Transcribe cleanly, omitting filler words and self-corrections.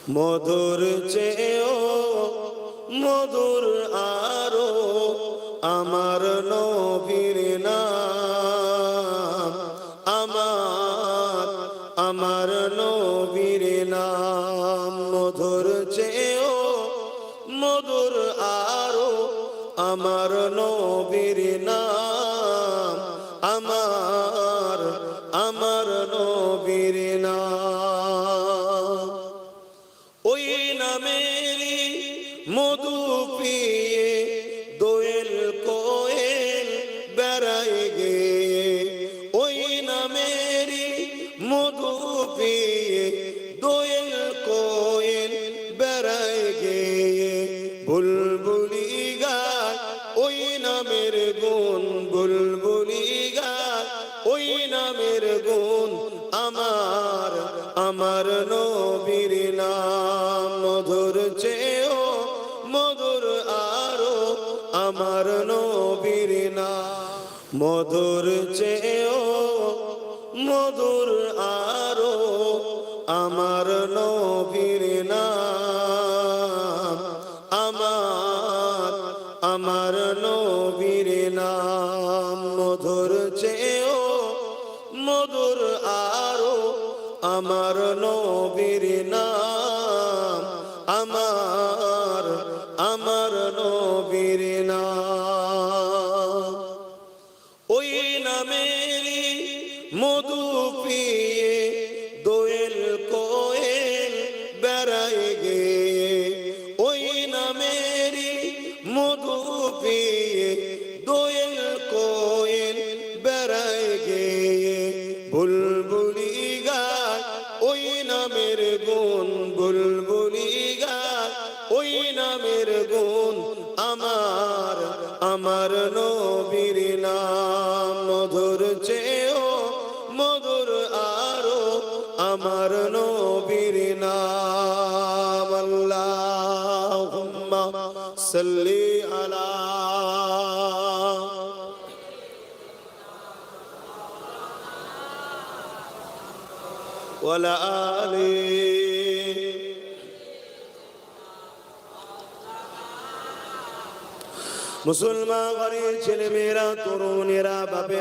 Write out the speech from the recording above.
মধুর চেয়েও মধুর আরো আমার নবীর নাম, আমার নবীর নাম। মধুর চেয়েও মধুর আরো আমার নবীর নাম, আমার নবীর নাম। ওই নামেরই মধু পিয়ে দোয়েল কোয়েল বেড়ায় গে, ওই নামেরই মধু পিয়ে দোয়েল কোয়েল বেড়ায় গে। বুলবুলি গায় ওই নামের গুণ, বুলবুলি গায় ওই নামের গুণ, আমার নবীর নাম। মধুর চেয়েও মধুর আরো আমার নবীর নাম, মধুর চেয়েও মধুর আরো আমার নবীর নাম, আমার নবীর নাম। মধুর চেয়েও মধুর আরো আমার নবীর নাম, আমার নবীর নাম। ওই নামেরই মধু পিয়ে দোয়েল কোয়েল বেড়ায় গে, ওই নামেরই মধু পিয়ে দোয়েল কোয়েল বেড়ায় গে। বুলবুলি গায় ওই নামের গুণ, বুলবুলি গায় ওই নামের গুণ, আমার নবীর নাম। মধুর চেয়েও মধুর আরো আমার নবীর নাম। আল্লাহুম্মা সাল্লি আলা ওয়ালা আলি। মুসলমান ঘরের ছেলে মেয়েরা, তরুণেরা, বাপে